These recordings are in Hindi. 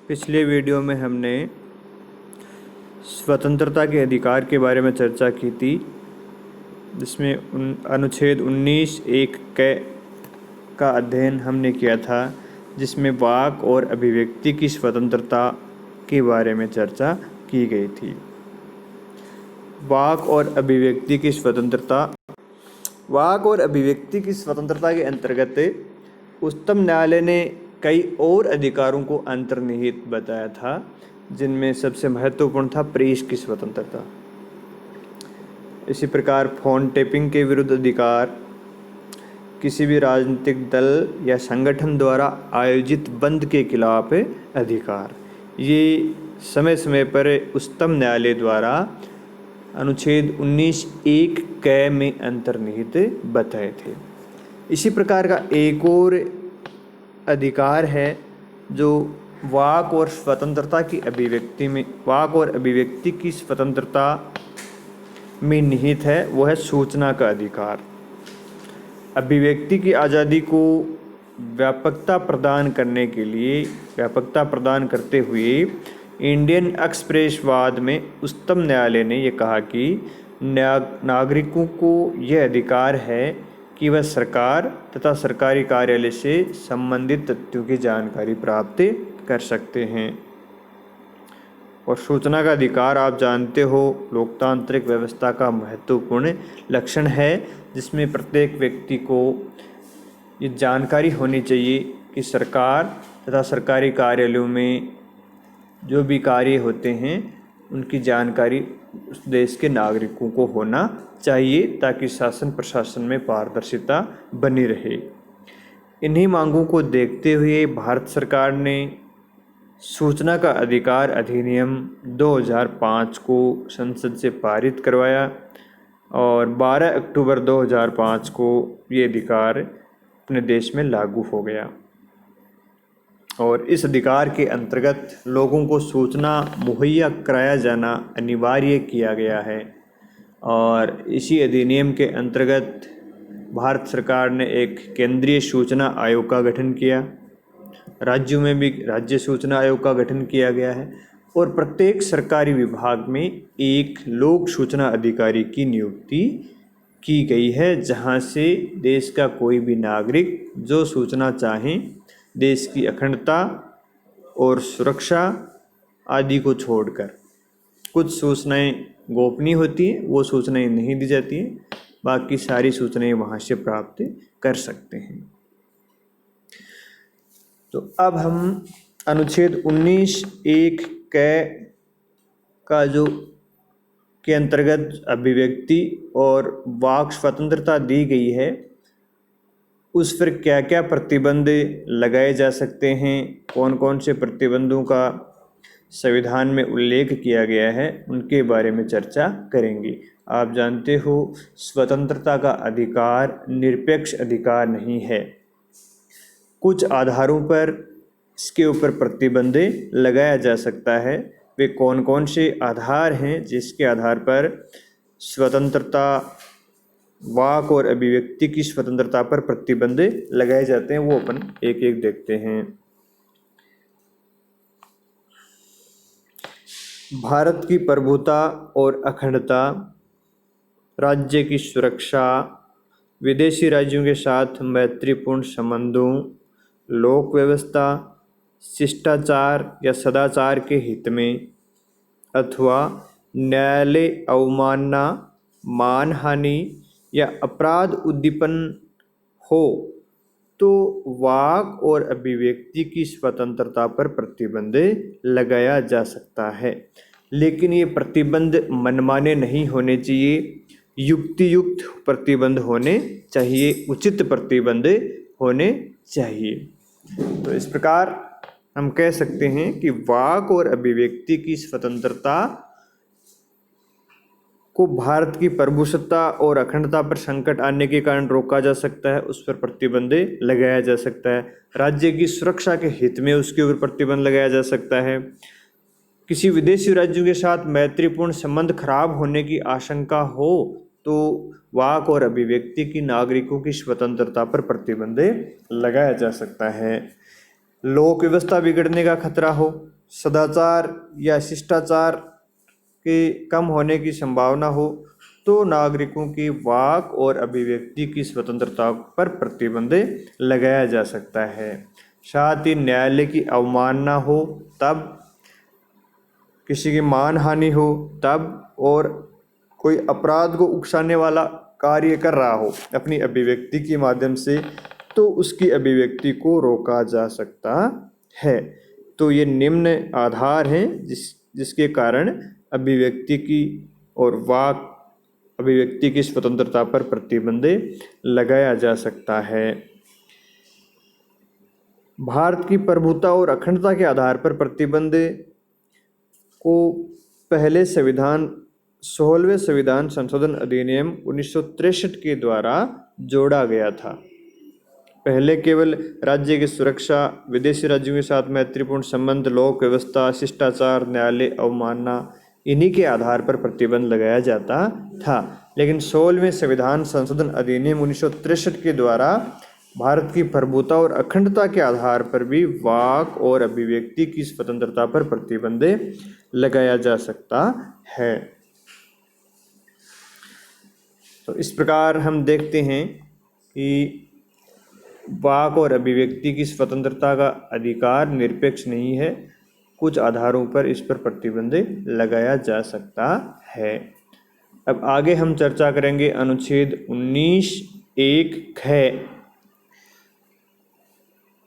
पिछले वीडियो में हमने स्वतंत्रता के अधिकार के बारे में चर्चा की थी, जिसमें अनुच्छेद 19(1) का अध्ययन हमने किया था, जिसमें वाक और अभिव्यक्ति की स्वतंत्रता के बारे में चर्चा की गई थी। वाक और अभिव्यक्ति की स्वतंत्रता के अंतर्गत उच्चतम न्यायालय ने कई और अधिकारों को अंतर्निहित बताया था, जिनमें सबसे महत्वपूर्ण था प्रेस की स्वतंत्रता। इसी प्रकार फ़ोन टेपिंग के विरुद्ध अधिकार, किसी भी राजनीतिक दल या संगठन द्वारा आयोजित बंद के खिलाफ अधिकार, ये समय समय पर उच्चतम न्यायालय द्वारा अनुच्छेद 19(1) में अंतर्निहित बताए थे। इसी प्रकार का एक और अधिकार है जो वाक और अभिव्यक्ति की स्वतंत्रता में निहित है, वो है सूचना का अधिकार। अभिव्यक्ति की आज़ादी को व्यापकता प्रदान करते हुए इंडियन एक्सप्रेसवाद में उच्चतम न्यायालय ने यह कहा कि नागरिकों को यह अधिकार है कि वह सरकार तथा सरकारी कार्यालय से संबंधित तथ्यों की जानकारी प्राप्त कर सकते हैं। और सूचना का अधिकार, आप जानते हो, लोकतांत्रिक व्यवस्था का महत्वपूर्ण लक्षण है, जिसमें प्रत्येक व्यक्ति को ये जानकारी होनी चाहिए कि सरकार तथा सरकारी कार्यालयों में जो भी कार्य होते हैं उनकी जानकारी उस देश के नागरिकों को होना चाहिए, ताकि शासन प्रशासन में पारदर्शिता बनी रहे। इन्हीं मांगों को देखते हुए भारत सरकार ने सूचना का अधिकार अधिनियम 2005 को संसद से पारित करवाया और 12 अक्टूबर 2005 को ये अधिकार अपने देश में लागू हो गया। और इस अधिकार के अंतर्गत लोगों को सूचना मुहैया कराया जाना अनिवार्य किया गया है। और इसी अधिनियम के अंतर्गत भारत सरकार ने एक केंद्रीय सूचना आयोग का गठन किया, राज्यों में भी राज्य सूचना आयोग का गठन किया गया है, और प्रत्येक सरकारी विभाग में एक लोक सूचना अधिकारी की नियुक्ति की गई है, जहां से देश का कोई भी नागरिक जो सूचना चाहें, देश की अखंडता और सुरक्षा आदि को छोड़कर, कुछ सूचनाएं गोपनीय होती हैं, वो सूचनाएं नहीं दी जाती हैं, बाकी सारी सूचनाएं वहाँ से प्राप्त कर सकते हैं। तो अब हम अनुच्छेद 19(1) का जो के अंतर्गत अभिव्यक्ति और वाक स्वतंत्रता दी गई है, उस पर क्या क्या प्रतिबंध लगाए जा सकते हैं, कौन कौन से प्रतिबंधों का संविधान में उल्लेख किया गया है, उनके बारे में चर्चा करेंगे। आप जानते हो, स्वतंत्रता का अधिकार निरपेक्ष अधिकार नहीं है। कुछ आधारों पर इसके ऊपर प्रतिबंध लगाया जा सकता है। वे कौन कौन से आधार हैं जिसके आधार पर स्वतंत्रता, वाक और अभिव्यक्ति की स्वतंत्रता पर प्रतिबंध लगाए जाते हैं, वो अपन एक एक देखते हैं। भारत की प्रभुता और अखंडता, राज्य की सुरक्षा, विदेशी राज्यों के साथ मैत्रीपूर्ण संबंधों, लोक व्यवस्था, शिष्टाचार या सदाचार के हित में, अथवा न्यायालय अवमानना, मानहानि या अपराध उद्दीपन हो, तो वाक और अभिव्यक्ति की स्वतंत्रता पर प्रतिबंध लगाया जा सकता है। लेकिन ये प्रतिबंध मनमाने नहीं होने चाहिए, युक्तियुक्त प्रतिबंध होने चाहिए, उचित प्रतिबंध होने चाहिए। तो इस प्रकार हम कह सकते हैं कि वाक और अभिव्यक्ति की स्वतंत्रता को भारत की प्रभुसत्ता और अखंडता पर संकट आने के कारण रोका जा सकता है, उस पर प्रतिबंध लगाया जा सकता है। राज्य की सुरक्षा के हित में उसके ऊपर प्रतिबंध लगाया जा सकता है। किसी विदेशी राज्यों के साथ मैत्रीपूर्ण संबंध खराब होने की आशंका हो तो वाक और अभिव्यक्ति की नागरिकों की स्वतंत्रता पर प्रतिबंध लगाया जा सकता है। लोक व्यवस्था बिगड़ने का खतरा हो, सदाचार या शिष्टाचार के कम होने की संभावना हो, तो नागरिकों की वाक और अभिव्यक्ति की स्वतंत्रता पर प्रतिबंध लगाया जा सकता है। साथ ही न्यायालय की अवमानना हो तब, किसी की मानहानि हो तब, और कोई अपराध को उकसाने वाला कार्य कर रहा हो अपनी अभिव्यक्ति के माध्यम से, तो उसकी अभिव्यक्ति को रोका जा सकता है। तो ये निम्न आधार हैं जिसके कारण अभिव्यक्ति की और वाक अभिव्यक्ति की स्वतंत्रता पर प्रतिबंध लगाया जा सकता है। भारत की प्रभुता और अखंडता के आधार पर प्रतिबंध को पहले 16वें संविधान संशोधन अधिनियम 1963 के द्वारा जोड़ा गया था। पहले केवल राज्य की सुरक्षा, विदेशी राज्यों के साथ मैत्रीपूर्ण संबंध, लोक व्यवस्था, शिष्टाचार, न्यायालय अवमानना, इन्हीं के आधार पर प्रतिबंध लगाया जाता था। लेकिन 16वें संविधान संशोधन अधिनियम 1963 के द्वारा भारत की प्रभुता और अखंडता के आधार पर भी वाक और अभिव्यक्ति की स्वतंत्रता पर प्रतिबंध लगाया जा सकता है। तो इस प्रकार हम देखते हैं कि वाक और अभिव्यक्ति की स्वतंत्रता का अधिकार निरपेक्ष नहीं है, कुछ आधारों पर इस पर प्रतिबंध लगाया जा सकता है। अब आगे हम चर्चा करेंगे अनुच्छेद 19(1) ख।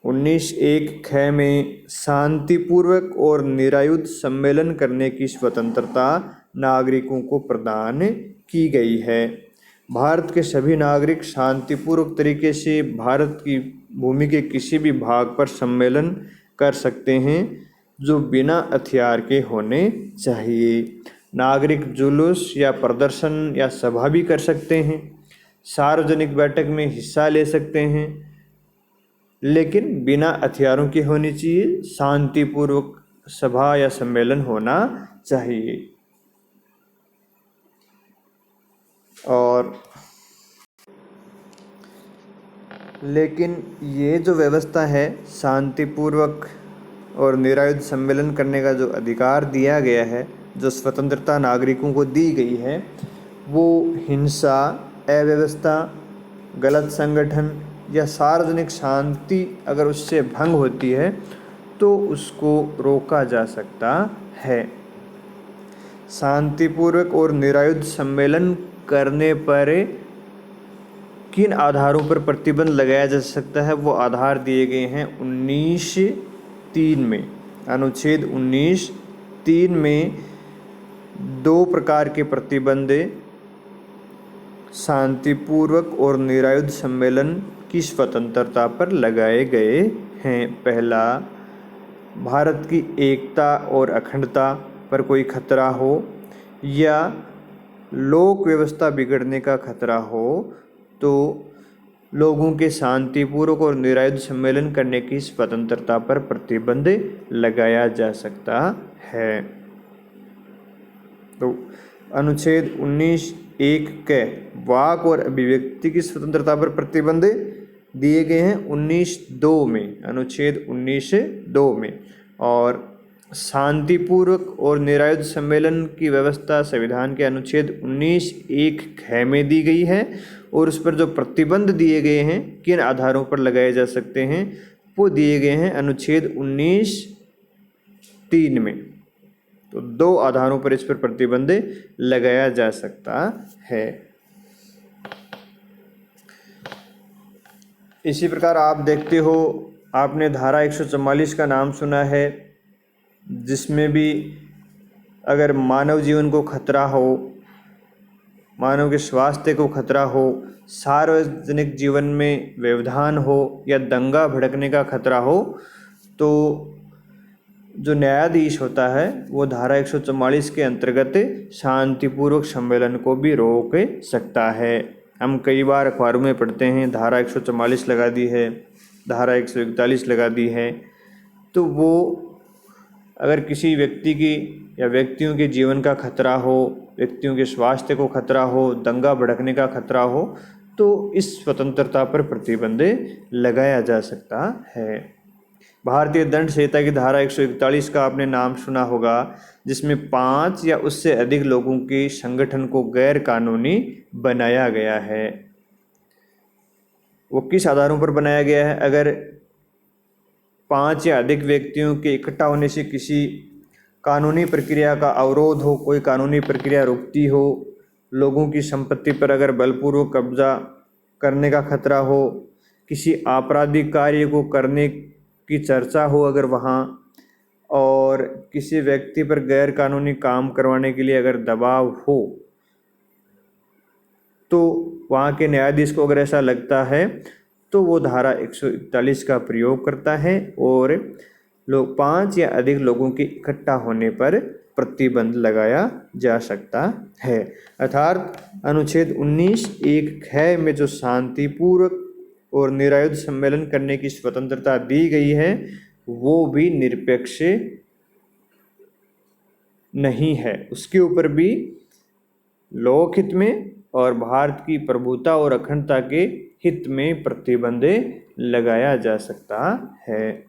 19(1) ख में शांतिपूर्वक और निरायुध सम्मेलन करने की स्वतंत्रता नागरिकों को प्रदान की गई है। भारत के सभी नागरिक शांतिपूर्वक तरीके से भारत की भूमि के किसी भी भाग पर सम्मेलन कर सकते हैं, जो बिना हथियार के होने चाहिए। नागरिक जुलूस या प्रदर्शन या सभा भी कर सकते हैं, सार्वजनिक बैठक में हिस्सा ले सकते हैं, लेकिन बिना हथियारों की होनी चाहिए। शांतिपूर्वक सभा या सम्मेलन होना चाहिए। और लेकिन ये जो व्यवस्था है, शांतिपूर्वक और निरायुध सम्मेलन करने का जो अधिकार दिया गया है, जो स्वतंत्रता नागरिकों को दी गई है, वो हिंसा, अव्यवस्था, गलत संगठन या सार्वजनिक शांति अगर उससे भंग होती है तो उसको रोका जा सकता है। शांतिपूर्वक और निरायुध सम्मेलन करने पर किन आधारों पर प्रतिबंध लगाया जा सकता है, वो आधार दिए गए हैं 19(3) में। अनुच्छेद 19(3) में 2 प्रकार के प्रतिबंध शांतिपूर्वक और निरायुध सम्मेलन की स्वतंत्रता पर लगाए गए हैं। पहला, भारत की एकता और अखंडता पर कोई खतरा हो या लोक व्यवस्था बिगड़ने का खतरा हो, तो लोगों के शांतिपूर्वक और निरायुध सम्मेलन करने की स्वतंत्रता पर प्रतिबंध लगाया जा सकता है। तो अनुच्छेद 19(1) के वाक और अभिव्यक्ति की स्वतंत्रता पर प्रतिबंध दिए गए हैं 19(2) में, अनुच्छेद 19(2) में। और शांतिपूर्वक और निरायुध सम्मेलन की व्यवस्था संविधान के अनुच्छेद 19(1) ख में दी गई है, और उस पर जो प्रतिबंध दिए गए हैं, किन आधारों पर लगाए जा सकते हैं, वो दिए गए हैं अनुच्छेद 19(3) में। तो 2 आधारों पर इस पर प्रतिबंध लगाया जा सकता है। इसी प्रकार आप देखते हो, आपने धारा 144 का नाम सुना है, जिसमें भी अगर मानव जीवन को खतरा हो, मानव के स्वास्थ्य को खतरा हो, सार्वजनिक जीवन में व्यवधान हो या दंगा भड़कने का खतरा हो, तो जो न्यायाधीश होता है वो धारा 144 के अंतर्गत शांतिपूर्वक सम्मेलन को भी रोक सकता है। हम कई बार अखबारों में पढ़ते हैं धारा 144 लगा दी है, धारा 141 लगा दी है। तो वो अगर किसी व्यक्ति की या व्यक्तियों के जीवन का खतरा हो, व्यक्तियों के स्वास्थ्य को खतरा हो, दंगा भड़कने का खतरा हो, तो इस स्वतंत्रता पर प्रतिबंध लगाया जा सकता है। भारतीय दंड संहिता की धारा 141 का आपने नाम सुना होगा, जिसमें 5 या उससे अधिक लोगों के संगठन को गैर कानूनी बनाया गया है। वो किस आधारों पर बनाया गया है? अगर 5 या अधिक व्यक्तियों के इकट्ठा होने से किसी कानूनी प्रक्रिया का अवरोध हो, कोई कानूनी प्रक्रिया रुकती हो, लोगों की संपत्ति पर अगर बलपूर्वक कब्जा करने का खतरा हो, किसी आपराधिक कार्य को करने की चर्चा हो अगर वहाँ, और किसी व्यक्ति पर गैर कानूनी काम करवाने के लिए अगर दबाव हो, तो वहाँ के न्यायाधीश को अगर ऐसा लगता है तो वो धारा 141 का प्रयोग करता है और 5 या अधिक लोगों के इकट्ठा होने पर प्रतिबंध लगाया जा सकता है। अर्थात अनुच्छेद 19(1) में जो शांतिपूर्वक और निरायुध सम्मेलन करने की स्वतंत्रता दी गई है, वो भी निरपेक्ष नहीं है। उसके ऊपर भी लोकहित में और भारत की प्रभुता और अखंडता के हित में प्रतिबंध लगाया जा सकता है।